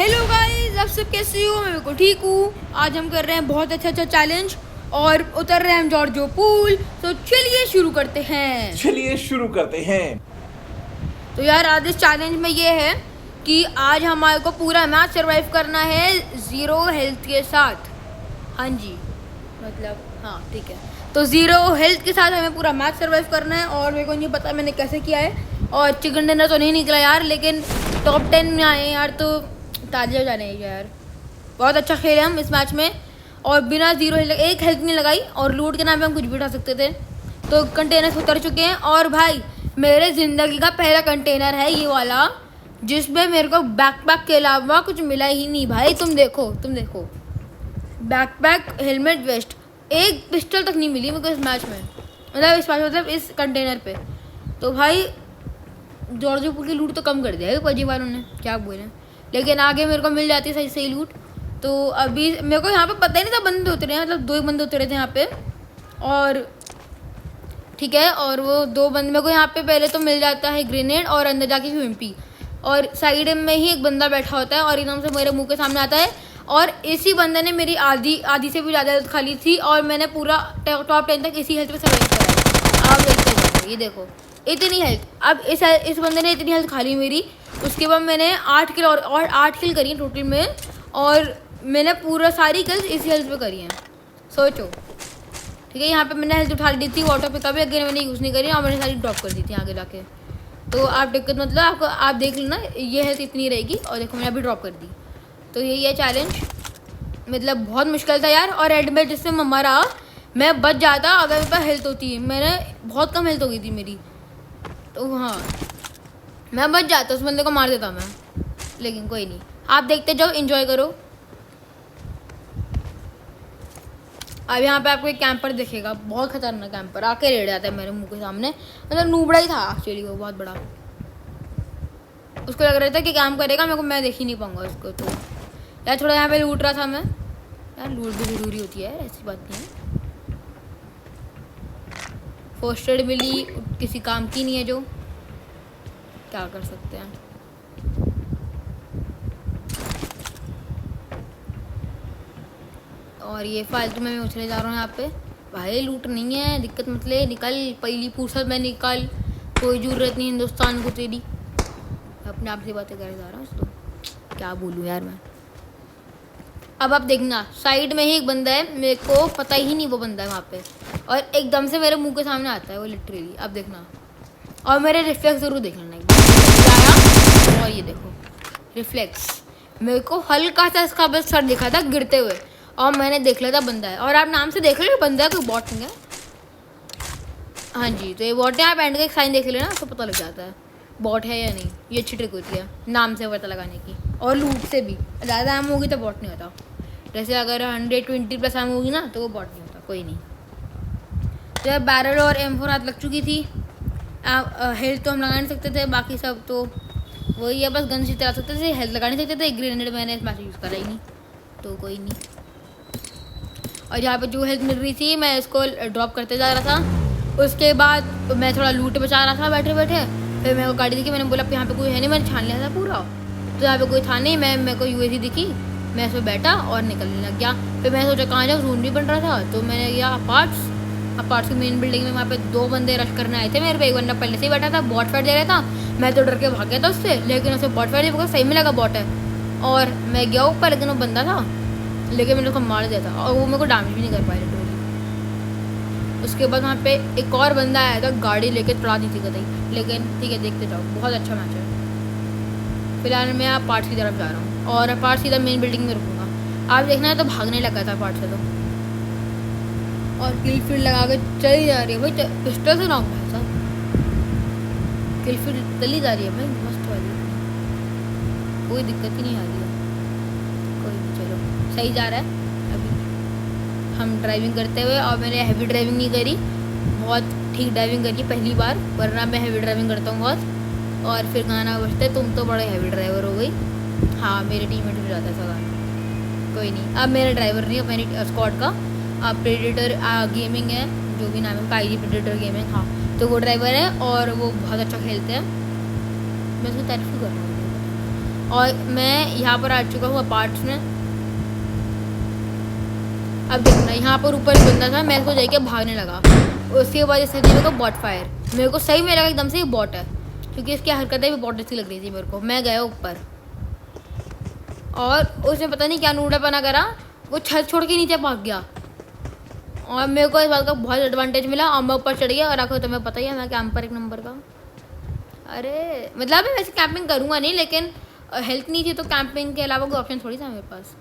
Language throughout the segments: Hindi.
हेलो गाइस, आप सब कैसे हो? मैं बिल्कुल ठीक हूँ। आज हम कर रहे हैं बहुत अच्छा चैलेंज और उतर रहे हैं हम जॉर्जो पूल। तो चलिए शुरू करते हैं। तो यार आज इस चैलेंज में ये है कि आज हमारे को पूरा मैच सरवाइव करना है 0 हेल्थ के साथ। हाँ जी, मतलब हाँ ठीक है। तो 0 हेल्थ के साथ हमें पूरा मैच सरवाइव करना है और मेरे को नहीं पता मैंने कैसे किया है। और चिकन डिनर तो नहीं निकला यार, लेकिन टॉप 10 में आए यार, तो ताजे हो जाने यार। बहुत अच्छा खेले हम इस मैच में और बिना 0 हेल्थ एक हेल्थ नहीं लगाई और लूट के नाम पे हम कुछ भी उठा सकते थे। तो कंटेनर उतर चुके हैं और भाई मेरे ज़िंदगी का पहला कंटेनर है ये वाला, जिसमें मेरे को बैकपैक के अलावा कुछ मिला ही नहीं। भाई तुम देखो बैकपैक, हेलमेट, वेस्ट, एक पिस्टल तक नहीं मिली मेरे को इस मैच में, मतलब इस कंटेनर पे। तो भाई जॉर्जो पूल की लूट तो कम कर दिया है पजी वालों ने, क्या बोले, लेकिन आगे मेरे को मिल जाती है सही लूट। तो अभी मेरे को यहाँ पे पता ही नहीं था बंदे उतरे हैं, मतलब 2 बंदे उतरे थे यहाँ पे और ठीक है। और वो 2 बंदे मेरे को यहाँ पे पहले तो मिल जाता है ग्रेनेड और अंदर जाके यूएमपी, और साइड में ही एक बंदा बैठा होता है और एकदम से मेरे मुंह के सामने आता है। और इसी बंदे ने मेरी आधी से भी ज़्यादा हेल्थ खाली थी और मैंने पूरा टॉप 10 तक इसी हेल्थ पे सर्वाइव करा है। आप देखते जाओ, ये देखो इतनी हेल्थ। अब इस बंदे ने इतनी हेल्थ खाली मेरी, उसके बाद मैंने 8 किल और 8 किल करी टोटल में, और मैंने पूरा सारी किल्स इसी हेल्थ पे करी हैं। सोचो, ठीक है। यहाँ पे मैंने हेल्थ उठा ली थी वाटर पे, कभी अगर मैंने यूज़ नहीं करी और मैंने सारी ड्रॉप कर दी थी आगे जाके। तो आप दिक्कत मतलब आपको आप देख लेना, ये हेल्थ इतनी रहेगी और देखो मैंने अभी ड्रॉप कर दी। तो यही है चैलेंज, मतलब बहुत मुश्किल था यार। और एंड में जिससे मरा मैं बच जाता अगर मेरे पास हेल्थ होती, मैंने बहुत कम हेल्थ हो गई थी मेरी, तो हाँ मैं बच जाता, उस बंदे को मार देता मैं, लेकिन कोई नहीं। आप देखते जाओ, एंजॉय करो। अब यहाँ पे आपको एक कैंपर दिखेगा, बहुत खतरनाक कैंपर, आके रेड आता है मेरे मुंह के सामने, मतलब नूबड़ा ही था एक्चुअली वो, बहुत बड़ा। उसको लग रहा था कि काम करेगा मेरे को, मैं देख ही नहीं पाऊंगा उसको। तो यार थोड़ा यहाँ पे लूट रहा था मैं, यार लूट भी ज़रूरी होती है, ऐसी बात नहीं है। फर्स्ट एड मिली, किसी काम की नहीं है, जो क्या कर सकते हैं। और ये फालतू में मैं उछले जा रहा हूँ यहाँ पे। भाई लूट नहीं है, दिक्कत मत ले, निकल पहली फुर्सत में निकल, कोई ज़रूरत नहीं हिंदुस्तान को तेरी। अपने आप से बातें करे जा रहा हूँ, तो क्या बोलूँ यार मैं। अब आप देखना, साइड में ही एक बंदा है, मेरे को पता ही नहीं वो बंदा है वहाँ पे, और एकदम से मेरे मुंह के सामने आता है वो लिटरली। अब देखना, और मेरे रिफ्लेक्स ज़रूर देख लेना एकदम। और ये देखो रिफ्लेक्स, मेरे को हल्का सा इसका बस सर दिखा था गिरते हुए, और मैंने देख लिया था बंदा है। और आप नाम से देख लो बंदा है, कोई बॉट नहीं है। हाँ जी, तो ये बॉट है, आप एंड का एक साइन देख लेना तो पता लग जाता है बॉट है या नहीं। ये अच्छी ट्रिक होती है नाम से पता लगाने की, और लूट से भी। ज़्यादा आम होगी तो बॉट नहीं होता, जैसे अगर 120+ आम होगी ना तो वो बॉट नहीं होता। कोई नहीं। तो यार बैरल और M4 हाथ लग चुकी थी। हेल्थ तो हम लगा नहीं सकते थे, बाकी सब तो वही है, बस गन से चला सकते थे, हेल्थ लगा नहीं सकते थे। ग्रेनेड मैंने इस मैच यूज़ करा ही नहीं, तो कोई नहीं। और यहाँ पे जो हेल्थ मिल रही थी मैं इसको ड्रॉप करते जा रहा था। उसके बाद मैं थोड़ा लूट बचा रहा था बैठे बैठे, फिर मेरे को गाड़ी दिखी, मैंने बोला यहाँ पे कोई है नहीं, मैंने छान लिया था पूरा, तो यहाँ पे कोई था नहीं। मेरे को UAV दिखी, मैं इसमें बैठा और निकलने लग गया। फिर मैंने सोचा कहाँ जाऊँ, ज़ोन भी बन रहा था, तो मैंने गया अपार्ट्स की मेन बिल्डिंग में। वहाँ पे 2 बंदे रश करने आए थे मेरे पे, एक बंदा पहले से ही बैठा था, बॉट फाइट दे रहा था। मैं तो डर के भाग गया था उससे, लेकिन उसे बॉट फाइट देखा, सही में लगा बॉट है, और मैं गया ऊपर, लेकिन वो बंदा था, लेकिन मैंने उसको मार दिया था और वो मेरे को डैमेज भी नहीं कर पाया लिटरली। उसके बाद वहाँ पे एक और बंदा आया था, गाड़ी लेके चढ़ा दी थी कतई, लेकिन ठीक है देखते जाओ, बहुत अच्छा मैच है। फिलहाल मैं अपार्ट्स की तरफ जा रहा हूँ और अपार्ट्स सीधा मेन बिल्डिंग में रुकूँगा। आप देखना है तो भागने लगा था अपार्ट से, तो और किल फील्ड लगा के चली जा रही है भाई, पिस्टल से नॉक भाई साहब, किल फील्ड चली जा रही है भाई, मस्त वाली, कोई दिक्कत ही नहीं आ रही है। कोई नहीं, चलो सही जा रहा है अभी हम ड्राइविंग करते हुए। और मैंने हैवी ड्राइविंग नहीं करी, बहुत ठीक ड्राइविंग करी पहली बार, वरना मैं हैवी ड्राइविंग करता हूँ बहुत। और फिर गाना बजता है तुम तो बड़े हैवी ड्राइवर हो गई। हाँ मेरे टीममेट भी जाता है ऐसा गाना, कोई नहीं। अब मेरा ड्राइवर नहीं है, मेरी स्क्वाड का प्रेडेटर गेमिंग है, जो भी नाम है, काइजी प्रेडेटर गेमिंग, हाँ, तो वो ड्राइवर है और वो बहुत अच्छा खेलते हैं, मैं उसकी तारीफ भी कर रहा हूँ। और मैं यहाँ पर आ चुका हूँ अपार्ट्स में। अब देखना, यहाँ पर ऊपर एक बंदा था, मैं इसको जाके भागने लगा। उसके बाद इसने मेरे को बॉट फायर, मेरे को सही में लगा एकदम से ये बॉट है, क्योंकि इसकी हरकतें भी बॉट जैसी लग रही थी मेरे को। मैं गया ऊपर और उसने पता नहीं क्या नूडापना करा, वो छत छोड़ के नीचे भाग गया। और मेरे को इस बात का बहुत एडवांटेज मिला और मैं ऊपर चढ़ गया। और आखिर तुम्हें पता ही है मैं कैंपर एक नंबर का। अरे मतलब मैं वैसे कैंपिंग करूँगा नहीं, लेकिन हेल्थ नहीं थी तो कैंपिंग के अलावा कोई ऑप्शन थोड़ी था मेरे पास।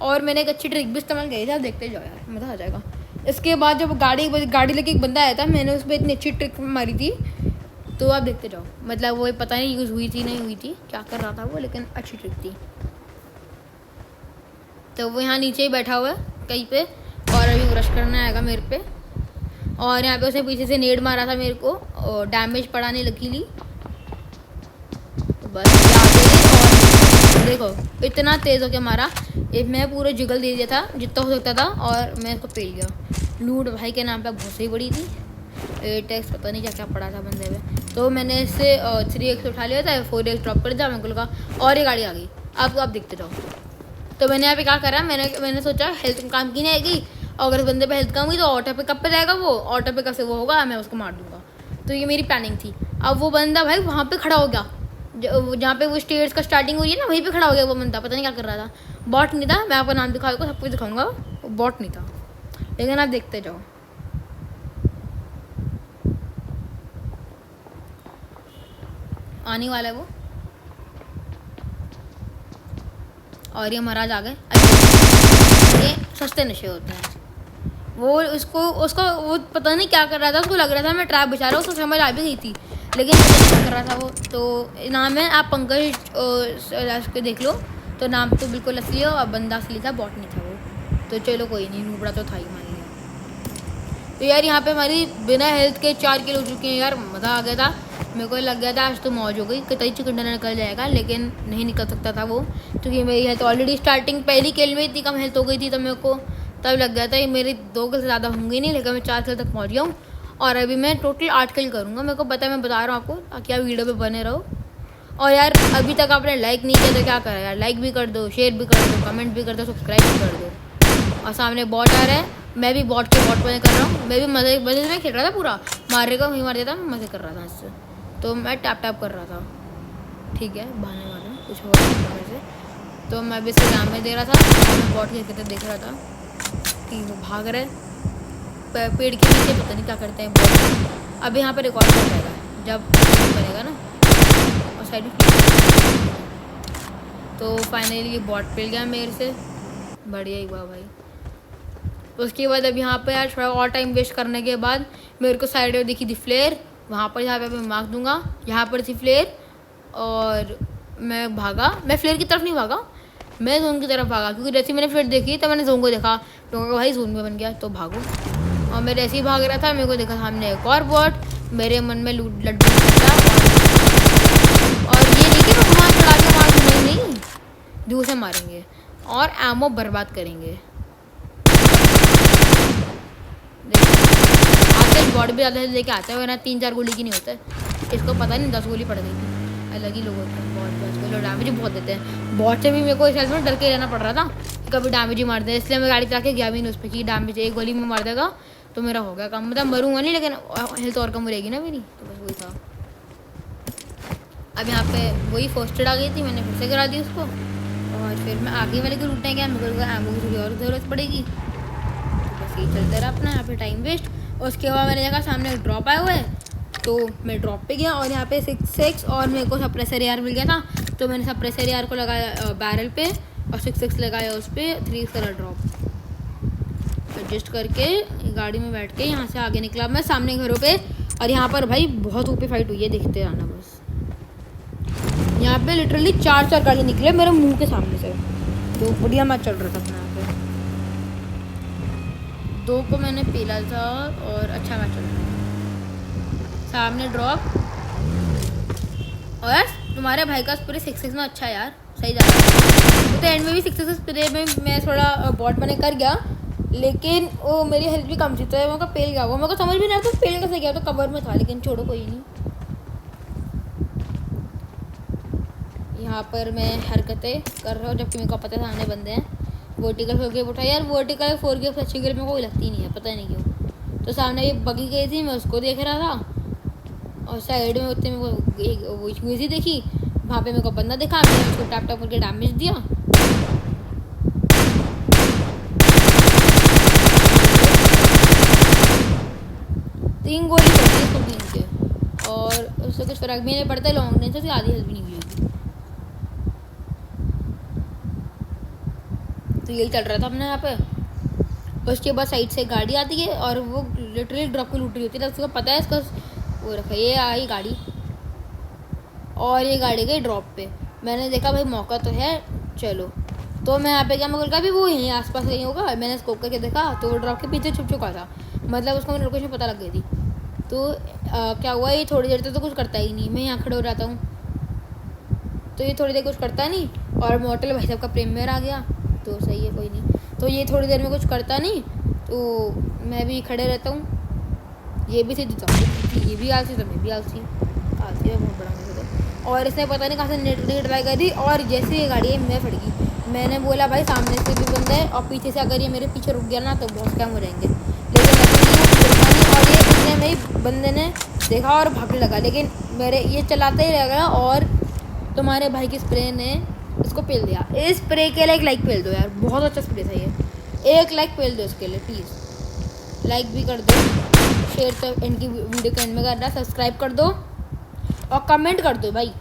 और मैंने एक अच्छी ट्रिक भी इस्तेमाल करी थी, आप देखते जाओ यार, मज़ा आ जाएगा। इसके बाद जब गाड़ी लेके एक बंदा आया था, मैंने उस पर इतनी अच्छी ट्रिक मारी थी, तो आप देखते जाओ। मतलब वो पता नहीं यूज़ हुई थी नहीं हुई थी, क्या कर रहा था वो, लेकिन अच्छी ट्रिक थी। तो वो यहाँ नीचे ही बैठा हुआ है कहीं पे, और अभी ब्रश करने आएगा मेरे पे। और यहाँ पे उसने पीछे से नेड मारा था मेरे को, और डैमेज पड़ा नहीं लकीली। तो बस आ गई, और देखो इतना तेज़ होके मारा, मैं पूरा जिगल दे दिया था जितना हो सकता था, और मैं इसको पेल गया। लूट भाई के नाम पे बहुत सही बड़ी थी। टैक्स पता नहीं क्या क्या पड़ा था बंदे में। तो मैंने इससे 3x उठा लिया था, 4x ड्रॉप कर दिया। मेरे को लगा और ये गाड़ी आ गई। आप देखते जाओ। तो मैंने यहाँ पे क्या करा, मैंने सोचा हेल्थ काम की नहीं आएगी, अगर बंदे पे हेल्थ कम हुई तो ऑटो पे कब पे जाएगा, वो ऑटो पे कब से वो होगा, मैं उसको मार दूंगा। तो ये मेरी प्लानिंग थी। अब वो बंदा भाई वहाँ पे खड़ा हो गया, जहाँ पे वो स्टेयर्स का स्टार्टिंग हुई है ना, वहीं पे खड़ा हो गया वो बंदा। पता नहीं क्या कर रहा था, बॉट नहीं था। मैं आपका नाम दिखाऊंगा, सब कुछ दिखाऊंगा, वो बॉट नहीं था। लेकिन आप देखते जाओ। आने वाला है वो, और ये महाराज आ गए। ये सस्ते नशे होते हैं। वो उसको वो पता नहीं क्या कर रहा था, उसको लग रहा था मैं ट्रैप बचा रहा हूँ, उसको समझ आ भी गई थी, लेकिन पता नहीं क्या कर रहा था वो। तो नाम है, आप पंकज के देख लो, तो नाम तो बिल्कुल असली है और बंदा असली था, बॉट नहीं था वो। तो चलो कोई नहीं, नूबड़ा तो था ही मान लिया। तो यार यहाँ पे हमारी बिना हेल्थ के 4 किलो हो चुके हैं यार, मज़ा आ गया था। मेरे को लग गया था आज तो मौज हो गई, कतई चिकन डिनर निकल जाएगा, लेकिन नहीं निकल सकता था वो, क्योंकि मेरी हेल्थ ऑलरेडी स्टार्टिंग पहली खेल में इतनी कम हेल्थ हो गई थी। तो मेरे को तब लग गया था ये मेरी 2 किल से ज़्यादा होंगी नहीं, लेकिन मैं 4 किल तक पहुँच गया हूँ। और अभी मैं टोटल 8 किल करूँगा। मेरे को पता है, मैं बता रहा हूँ आपको, ताकि आप वीडियो पे बने रहो। और यार अभी तक आपने लाइक नहीं किया तो क्या करा यार, लाइक भी कर दो, शेयर भी कर दो, कमेंट भी कर दो, सब्सक्राइब भी कर दो। और सामने बॉट आ रहा है, मैं भी बॉट के बॉट बने कर रहा हूँ। मैं भी मज़े में खेल रहा था, पूरा मारेगा वहीं मार देता, मैं मज़े कर रहा था इससे। तो मैं टैप कर रहा था, ठीक है, बहाने वाला कुछ हो रहा था वैसे। तो मैं भी इसको डैमेज दे रहा था, मैं बॉट खेलते देख रहा था कि वो भाग रहे पेड़ के नीचे, पता नहीं क्या करते हैं बॉट। अब यहाँ पर रिकॉर्ड हो जाएगा जब बनेगा ना, और साइड में। तो फाइनली ये बॉट पेल गया मेरे से, बढ़िया ही हुआ भाई। उसके बाद अब यहाँ पे यार थोड़ा और टाइम वेस्ट करने के बाद मेरे को साइड में दिखी थी फ्लेयर, वहाँ पर यहाँ पे मैं मार्क दूंगा, यहाँ पर थी फ्लेयर, और मैं भागा। मैं फ्लेयर की तरफ नहीं भागा, मैं जोन की तरफ भागा, क्योंकि जैसे मैंने फ्लेयर देखी तो मैंने जोन को देखा, तो भाई जोन में बन गया तो भागो। और मैं जैसे ही भाग रहा था, मेरे को देखा सामने एक और बॉट, मेरे मन में लड्डू था। और ये नहीं कि मैं वहाँ चढ़ा के मार दूँगी, नहीं, दूर से मारेंगे और एमो बर्बाद करेंगे। बॉडी भी ज़्यादा लेके आता है, वरना 3-4 गोली की नहीं होता है। इसको पता नहीं 10 गोली पड़ गई थी। अलग ही लोग होते हैं बहुत, लोग डैमेज बहुत देते हैं। बॉट से भी मेरे को इस हेल्थ में डर के रहना पड़ रहा था कि कभी डैमेज ही मार दे, इसलिए मैं गाड़ी चला के गया भी नहीं उस पर कि डैमेज एक गोली में मार देगा तो मेरा हो गया काम। मतलब मरूंगा नहीं, लेकिन हेल्थ और कम रहेगी ना मेरी, तो बस वही था। अब यहाँ पे वही फर्स्ट एड आ गई थी, मैंने फिर से करा दी उसको, और फिर मैं आगे वाले को लूटने गया, मेरे को एम्बो की थोड़ी और ज़रूरत पड़ेगी। तो बस यही चलता रहा अपना यहाँ पे टाइम वेस्ट। उसके बाद मैंने देखा सामने एक ड्रॉप आया हुआ है, तो मैं ड्रॉप पे गया, और यहाँ पे 6x और मेरे को सप्रेसर एआर मिल गया था, तो मैंने सप्रेसर एआर को लगाया बैरल पे, और 6x लगाया उस पर 3x कलर ड्रॉप एडजस्ट करके गाड़ी में बैठ के यहाँ से आगे निकला मैं सामने घरों पे। और यहाँ पर भाई बहुत ऊपर फाइट हुई है, देखते रहना बस। यहाँ पे लिटरली 4 गाड़ी निकले मेरे मुँह के सामने से, तो बढ़िया मैच चल रहा था अपना। 2 को मैंने पीला था और अच्छा मैच चल रहा है। सामने ड्रॉप, और यार तुम्हारे भाई का स्प्रे 6x में अच्छा है यार, सही जा रहा है। तो एंड में भी 6x स्प्रे में मैं थोड़ा बॉट बने कर गया, लेकिन वो मेरी हेल्थ भी कम थी, तो मेरे को पेल गया। वो मेरे को समझ भी नहीं आता तो पेल कैसे गया, तो कवर में था, लेकिन छोड़ो कोई नहीं। यहाँ पर मैं हरकतें कर रहा हूँ जबकि मेरे को पता है सामने बंदे हैं। वर्टिकल 4 ग्रेप उठा यार, वर्टिकल 4 ग्रेप अच्छी ग्रेप मेरे को लगती नहीं है, पता नहीं क्यों। तो सामने ये बगी गई थी, मैं उसको देख रहा था और साइड में उतने मेरे को वो हुई देखी, वहाँ पे मेरे को बंदा दिखा, मैंने उसको टैप टैप करके डैमेज दिया। तीन गोली पड़ी इसको तीन के, और उससे कुछ फर्क भी नहीं पड़ता, लॉन्ग रेंज से आधी हेल्प भी नहीं हुई। तो यही चल रहा था अपने यहाँ पे। उसके बाद साइड से गाड़ी आती है और वो लिटरली ड्रॉप को लूट रही होती है। उसको पता है इसका वो रखा, ये आई गाड़ी और ये गाड़ी गई ड्रॉप पे। मैंने देखा भाई मौका तो है, चलो। तो मैं यहाँ पे क्या, मैं भी वो यहीं आसपास कहीं होगा। मैंने स्कोप करके देखा तो वो ड्रॉप के पीछे छुप चुका था, मतलब उसको मेरी लोकेशन पता लग गई थी। तो क्या हुआ, ये थोड़ी देर तक तो कुछ करता ही नहीं, मैं यहाँ खड़े हो जाता हूँ तो ये थोड़ी देर कुछ करता नहीं, और मॉडल भाई साहब का प्रीमियर आ गया तो सही है, कोई नहीं। तो ये थोड़ी देर में कुछ करता नहीं तो मैं भी खड़े रहता हूँ। ये भी सीधी था, ये भी आलसी तो मैं भी आलसी है बहुत बड़ा मुझे तो। और इसने पता नहीं कहाँ से नेट ट्राई कर दी, और जैसे ये गाड़ी है मैं फट गई। मैंने बोला भाई सामने से भी बंदा है और पीछे से अगर ये मेरे पीछे रुक गया ना तो बहुत स्कैम हो जाएंगे। लेकिन और ये उसने मेरे बंदे ने देखा और भागने लगा, लेकिन मेरे ये चलाते ही रह गया और तुम्हारे भाई की स्प्रे ने इसको पेल दिया। इस स्प्रे के लिए एक लाइक पेल दो यार, बहुत अच्छा स्प्रे था ये। एक लाइक पेल दो इसके लिए प्लीज़, लाइक भी कर दो, शेयर तो इनकी वीडियो के एंड में करना, सब्सक्राइब कर दो और कमेंट कर दो भाई,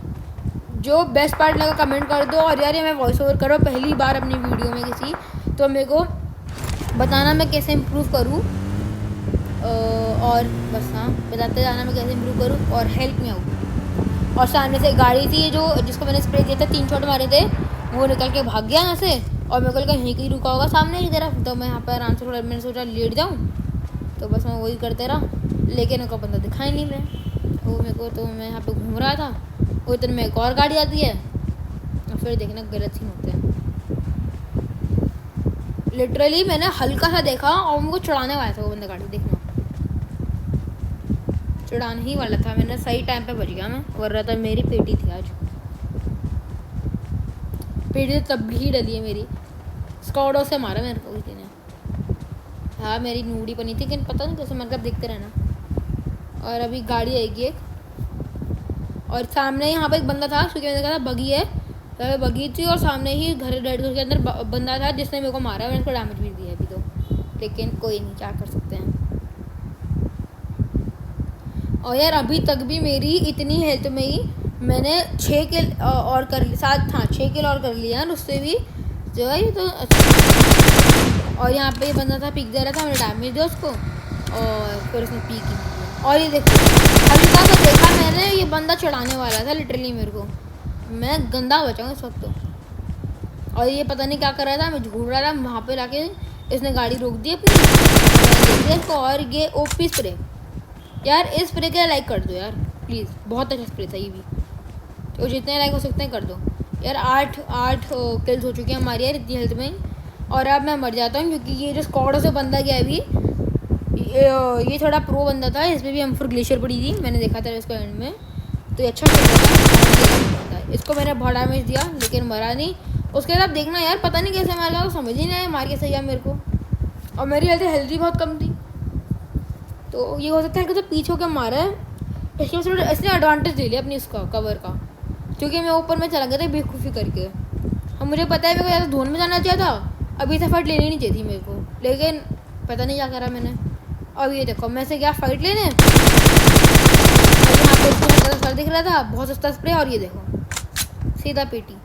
जो बेस्ट पार्ट लगा कमेंट कर दो। और यार ये मैं वॉइस ओवर करो पहली बार अपनी वीडियो में किसी, तो मेरे को बताना मैं कैसे इम्प्रूव करूँ, और बस हाँ बताते जाना मैं कैसे इम्प्रूव करूँ और हेल्प में आऊँ। और सामने से गाड़ी थी जो जिसको मैंने स्प्रे दिया था, 3 शॉट मारे थे, वो निकल के भाग गया यहाँ से और मेरे को लगा यहीं कहीं रुका होगा सामने की तरफ। तो मैं यहाँ पर आराम से थोड़ा मैंने सोचा लेट जाऊँ, तो बस मैं वही करते रहा, लेकिन उनका बंदा दिखाई नहीं मैं वो मेरे को। तो मैं यहाँ पे घूम रहा था, वो इतने में एक और गाड़ी आती है और फिर देखना गलत सीन होते हैं। लिटरली मैंने हल्का सा देखा और उनको चढ़ाने वाला था वो बंदा, गाड़ी देखना चढ़ाने ही वाला था। मैंने सही टाइम पे बच गया मैं, वरना तो मेरी पेटी थी आज, पेटी तो तब ही डली है मेरी। स्कॉडो से मारा मेरे को किसी ने, हाँ मेरी नूडी बनी थी, लेकिन पता नहीं कैसे, मतलब देखते रहना। और अभी गाड़ी आएगी एक, और सामने यहाँ पे एक बंदा था, क्योंकि मैंने कहा था बगी है, तो बगी थी और सामने ही घर रेड घर के अंदर बंदा था जिसने मेरे को मारा, मैंने उसको डैमेज भी दिया अभी तो, लेकिन कोई नहीं, क्या कर सकते हैं। और यार अभी तक भी मेरी इतनी हेल्थ में ही मैंने 6 किल और कर ली, 6 किल और कर लिया यार उससे भी जो है ये तो अच्छा। और यहाँ पे ये बंदा था, पीक दे रहा था, मैंने डैमेज दिया उसको और फिर उसने पीक ही नहीं। और ये देखो हल्का सा देखा मैंने, ये बंदा चढ़ाने वाला था लिटरली मेरे को, मैं गंदा बचाऊँ इस वक्त तो। और ये पता नहीं क्या कर रहा था, मैं घूम रहा था, वहाँ पे जाके इसने गाड़ी रोक दी अपनी, देख इसको। और ये ओपी स्प्रे यार, इस स्प्रे के लाइक कर दो यार प्लीज़, बहुत अच्छा स्प्रे था ये भी, तो जितने लाइक हो सकते हैं कर दो यार। 8 किल्स हो चुकी हैं हमारी यार इतनी हेल्थ में, और अब मैं मर जाता हूँ क्योंकि ये जो स्क्वाड से बंदा गया अभी, ये थोड़ा प्रो बंदा था, इसमें भी M4 ग्लेशियर पड़ी थी, मैंने देखा था इसको एंड में, तो ये अच्छा खेल रहा था। इसको मैंने बहुत डैमेज दिया लेकिन मरा नहीं। उसके बाद देखना यार पता नहीं कैसे मार गया, तो समझ ही नहीं आया मार के सही है मेरे को, और मेरी हेल्थ भी बहुत कम थी, तो ये हो सकता है कि तो पीछे होकर मारा है, इसने एडवांटेज ले लिया अपनी इसका कवर का, क्योंकि मैं ऊपर में चला गया था बेवकूफ़ी करके। अब मुझे पता है मेरे को ज़्यादा धोन में जाना चाहिए था, अभी से फाइट लेनी नहीं चाहिए थी मेरे को, लेकिन पता नहीं क्या करा मैंने। अब ये देखो मैं से क्या फाइट लेने, यहाँ पे इसको सर दिख रहा था, बहुत सस्ता स्प्रे, और ये देखो सीधा पेटी।